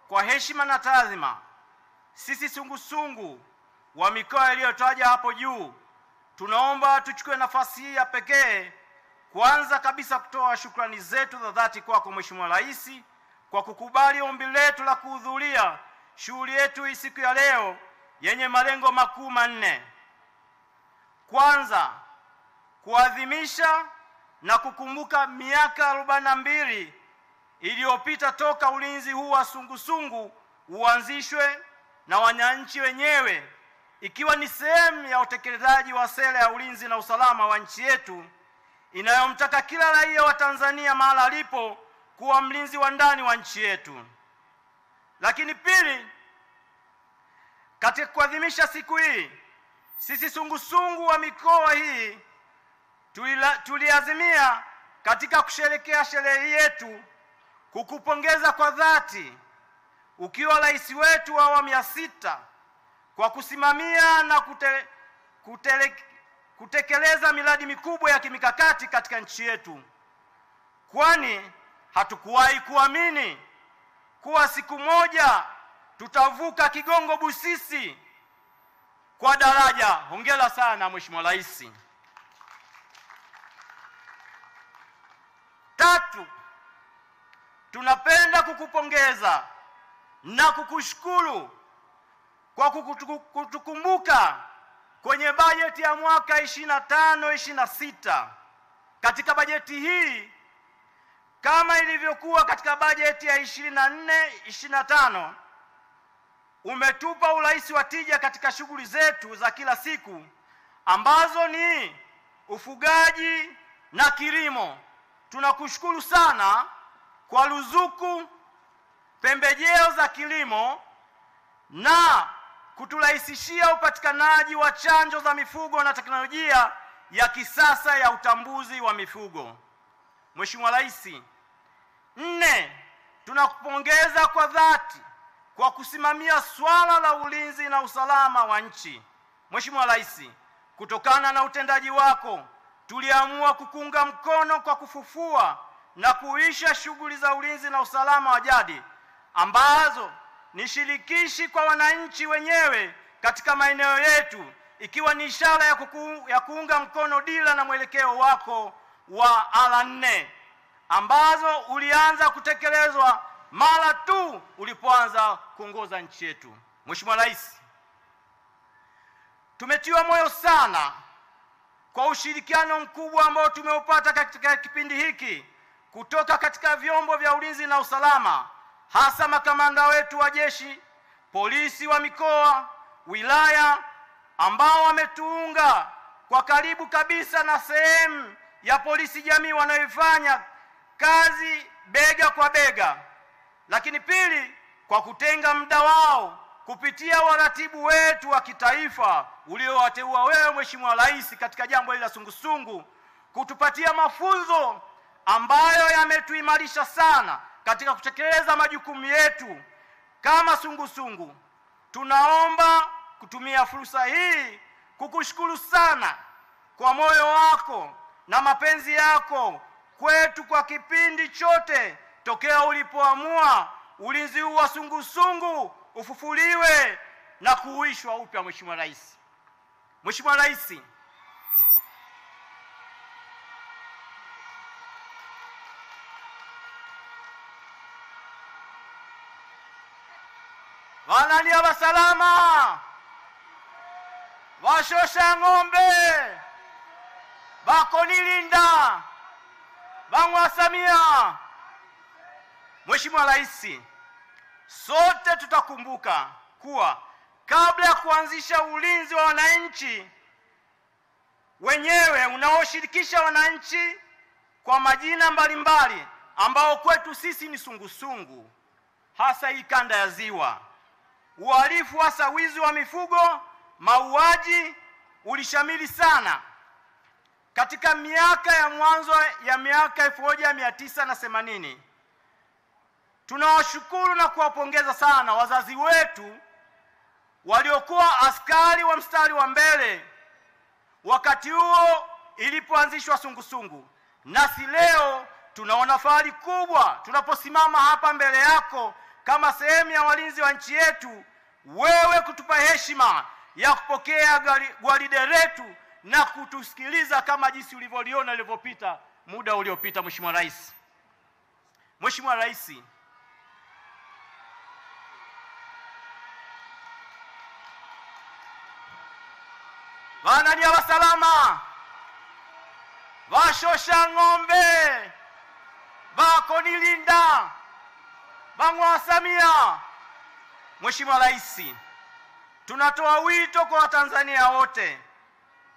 kwa heshima na taadhima, sisi sungusungu wa mikoa iliyotaja hapo juu, tunaomba tuchukue nafasi hii ya pekee kwanza kabisa kutoa shukrani zetu za dhati kwako Mheshimiwa Rais kwa kukubali ombi letu la kuhudhuria shughuli yetu hii siku ya leo yenye malengo makuu manne. Kwanza, kuadhimisha na kukumbuka miaka 42 iliyopita toka ulinzi huu wa sungusungu uanzishwe na wananchi wenyewe, ikiwa ni sehemu ya utekelezaji wa sera ya ulinzi na usalama wa nchi yetu inayomtaka kila raia wa Tanzania mahali alipo kuwa mlinzi wa ndani wa nchi yetu. Lakini pili, katika kuadhimisha siku hii, sisi sungusungu wa mikoa hii tuliazimia katika kusherehekea sherehe yetu kukupongeza kwa dhati ukiwa rais wetu wa awamu ya 6 kwa kusimamia na kutekeleza miradi mikubwa ya kimikakati katika nchi yetu, kwani hatukuwahi kuamini kuwa siku moja tutavuka Kigongo Busisi kwa daraja. Hongera sana Mheshimiwa Rais. Tatu, tunapenda kukupongeza na kukushukuru kwa kutukumbuka kwenye bajeti ya mwaka 25-26. Katika bajeti hii, kama ilivyokuwa katika bajeti ya 24-25, umetupa urahisi wa tija katika shughuli zetu za kila siku ambazo ni ufugaji na kilimo. Tunakushukuru sana kwa ruzuku, pembejeo za kilimo na kuturahisishia upatikanaji wa chanjo za mifugo na teknolojia ya kisasa ya utambuzi wa mifugo. Mheshimiwa Rais. 4, tunakupongeza kwa dhati kwa kusimamia swala la ulinzi na usalama wa nchi. Mheshimiwa Rais, kutokana na utendaji wako, tuliamua kukuunga mkono kwa kufufua na kuisha shughuli za ulinzi na usalama wa jadi ambazo ni shirikishi kwa wananchi wenyewe katika maeneo yetu, ikiwa ni ishara ya kuunga mkono dira na mwelekeo wako wa R4 ambazo ulianza kutekelezwa mara tu ulipoanza kuongoza nchi yetu. Mheshimiwa Rais, tumetiwa moyo sana kwa ushirikiano mkubwa ambao tumeupata katika kipindi hiki kutoka katika vyombo vya ulinzi na usalama, hasa makamanda wetu wa jeshi, polisi wa mikoa, wilaya, ambao wametuunga kwa karibu kabisa na sehemu ya polisi jamii wanayoifanya kazi bega kwa bega. Lakini pili, kwa kutenga muda wao kupitia waratibu wetu wa kitaifa uliowateua wewe Mheshimiwa Rais katika jambo hili la sungusungu, kutupatia mafunzo ambayo yametuimarisha sana katika kutekeleza majukumu yetu kama sungusungu. Tunaomba kutumia fursa hii kukushukuru sana kwa moyo wako na mapenzi yako kwetu kwa kipindi chote tokea ulipoamua ulinzi huu wa sungusungu ufufuliwe na kuuishwa upya. Mheshimiwa Rais. Mheshimiwa Rais, wanalia wasalama, washosha ng'ombe, bakonilinda, bangwa Samia. Mheshimiwa Rais, sote tutakumbuka kuwa kabla ya kuanzisha ulinzi wa wananchi wenyewe unaoshirikisha wananchi kwa majina mbalimbali ambao kwetu sisi ni sungusungu, hasa hii kanda ya Ziwa, uhalifu hasa wizi wa mifugo, mauaji ulishamili sana katika miaka ya mwanzo ya miaka 1980. Tunawashukuru na kuwapongeza sana wazazi wetu waliokuwa askari wa mstari wa mbele wakati huo ilipoanzishwa sungusungu. Nasi leo tunaona fahari kubwa tunaposimama hapa mbele yako kama sehemu ya walinzi wa nchi yetu, wewe kutupa heshima ya kupokea gwaride letu na kutusikiliza kama jinsi ulivyoliona lilivyopita muda uliopita. Mheshimiwa Rais, Mheshimiwa Rais, Vananyala salama, Vashosha ng'ombe, Vakonilinda, Vang'wasamia. Mheshimiwa Rais, tunatoa wito kwa Watanzania wote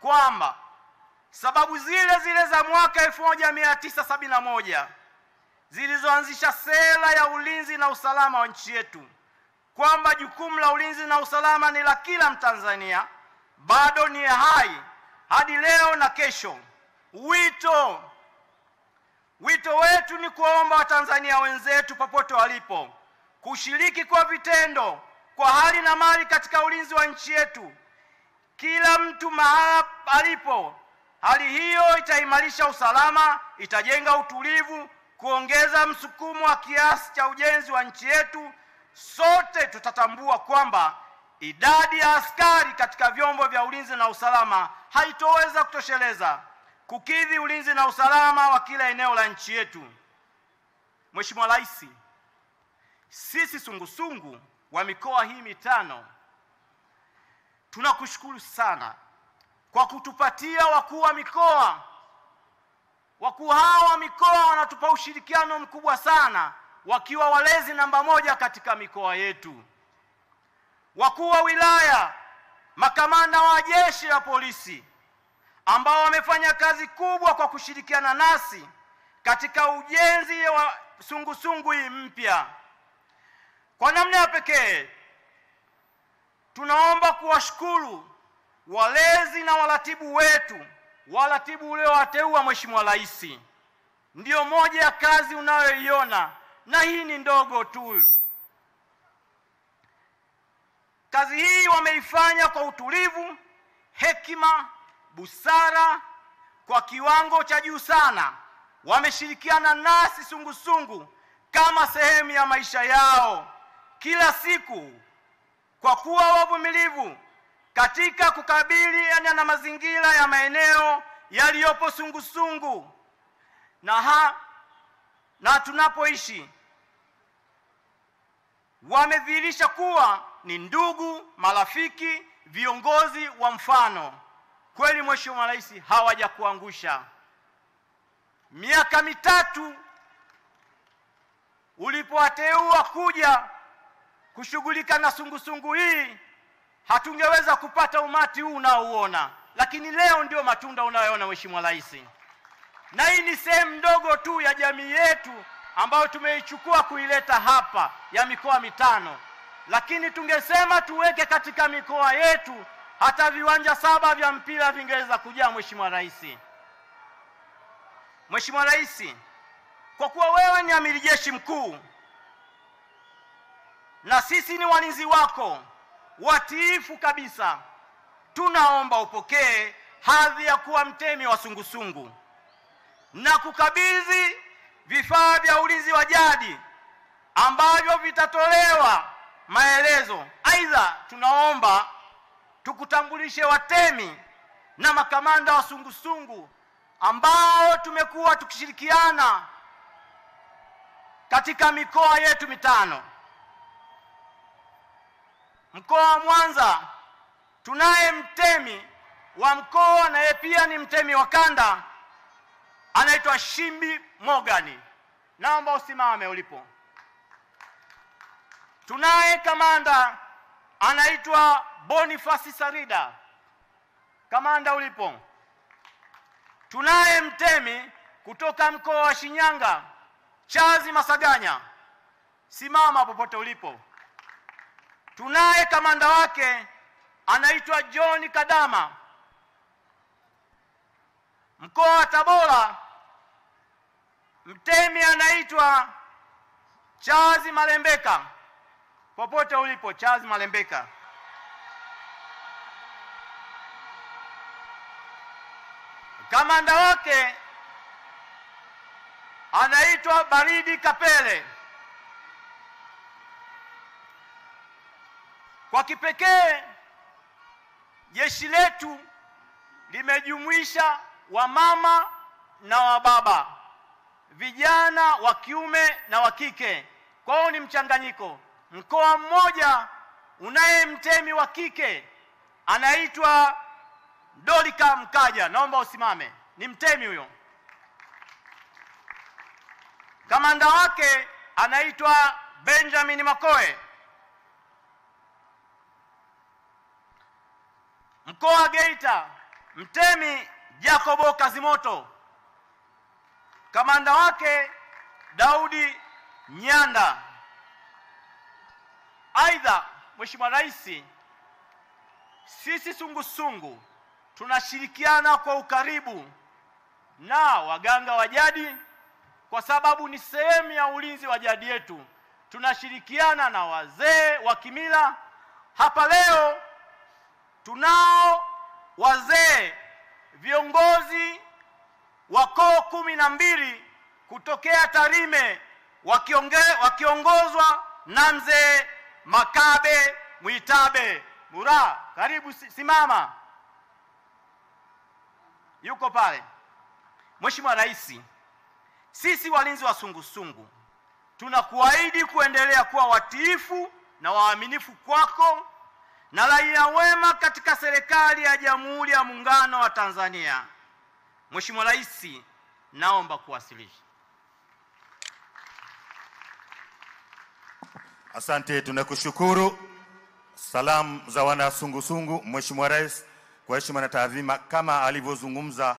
kwamba sababu zile zile za mwaka 1971 zilizoanzisha sera ya ulinzi na usalama wa nchi yetu, kwamba jukumu la ulinzi na usalama ni la kila Mtanzania, bado ni hai hadi leo na kesho. Wito wetu ni kuomba Watanzania wenzetu popote walipo kushiriki kwa vitendo, kwa hali na mali katika ulinzi wa nchi yetu, kila mtu mahala alipo. Hali hiyo itaimarisha usalama, itajenga utulivu, kuongeza msukumo wa kiasi cha ujenzi wa nchi yetu. Sote tutatambua kwamba idadi ya askari katika vyombo vya ulinzi na usalama haitoweza kutosheleza kukidhi ulinzi na usalama wa kila eneo la nchi yetu. Mheshimiwa Rais, sisi sungusungu wa mikoa hii mitano tunakushukuru sana kwa kutupatia wakuu wa mikoa. Wakuu hawa wa mikoa wanatupa ushirikiano mkubwa sana, wakiwa walezi namba moja katika mikoa yetu. Wakuu wa wilaya, makamanda wa jeshi la polisi ambao wamefanya kazi kubwa kwa kushirikiana nasi katika ujenzi wa sungusungu hii mpya. Kwa namna ya pekee tunaomba kuwashukuru walezi na waratibu wetu, waratibu uliowateua Mheshimiwa Rais. Ndiyo moja ya kazi unayoiona, na hii ni ndogo tu. Kazi hii wameifanya kwa utulivu, hekima, busara, kwa kiwango cha juu sana. Wameshirikiana nasi sungusungu kama sehemu ya maisha yao kila siku, kwa kuwa wavumilivu katika kukabiliana na mazingira ya maeneo yaliyopo sungusungu na tunapoishi. Wamedhihirisha kuwa ni ndugu, marafiki, viongozi wa mfano. Kweli Mheshimiwa Rais, hawajakuangusha. Miaka mitatu ulipowateua kuja kushughulika na sungusungu hii, hatungeweza kupata umati huu unaouona, lakini leo ndio matunda unayoona Mheshimiwa Rais. Na hii ni sehemu ndogo tu ya jamii yetu ambayo tumeichukua kuileta hapa, ya mikoa mitano. Lakini tungesema tuweke katika mikoa yetu, hata viwanja 7 vya mpira vingeweza kujaa Mheshimiwa Rais. Mheshimiwa Rais, kwa kuwa wewe ni amiri jeshi mkuu na sisi ni walinzi wako watiifu kabisa, tunaomba upokee hadhi ya kuwa mtemi wa sungusungu na kukabidhi vifaa vya ulinzi wa jadi ambavyo vitatolewa maelezo. Aidha, tunaomba tukutambulishe watemi na makamanda wa sungusungu ambao tumekuwa tukishirikiana katika mikoa yetu mitano. Mkoa wa Mwanza tunaye mtemi wa mkoa na yeye pia ni mtemi wa kanda, anaitwa Shimbi Morgan. Naomba usimame ulipo. Tunaye kamanda anaitwa Boniface Sarida. Kamanda ulipo. Tunaye mtemi kutoka mkoa wa Shinyanga, Chazi Masaganya. Simama popote ulipo. Tunaye kamanda wake anaitwa John Kadama. Mkoa wa Tabora, mtemi anaitwa Chazi Malembeka. Popote ulipo, Chazi Malembeka. Kamanda wake anaitwa Baridi Kapele. Kwa kipekee jeshi letu limejumuisha wamama na wababa, vijana wa kiume na wa kike. Kwa hiyo ni mchanganyiko. Mkoa mmoja unaye mtemi wa kike anaitwa Dorika Mkaja, naomba usimame. Ni mtemi huyo. Kamanda wake anaitwa Benjamin Makoe. Mkoa wa Geita, mtemi Jacobo Kazimoto. Kamanda wake Daudi Nyanda. Aidha, Mheshimiwa Rais, sisi sungusungu tunashirikiana kwa ukaribu na waganga wa jadi kwa sababu ni sehemu ya ulinzi wa jadi yetu. Tunashirikiana na wazee wa kimila. Hapa leo tunao wazee viongozi wa koo 12 kutokea Tarime wakiongozwa na mzee Makabe Mwitabe Mura. Karibu, simama. Yuko pale. Mheshimiwa Rais, sisi walinzi wa sungusungu tunakuahidi kuendelea kuwa watiifu na waaminifu kwako na raia wema katika serikali ya Jamhuri ya Muungano wa Tanzania. Mheshimiwa Rais, naomba kuwasilisha. Asante, tunakushukuru. Salamu za wana sungusungu. Mheshimiwa Rais, kwa heshima na taadhima, kama alivyozungumza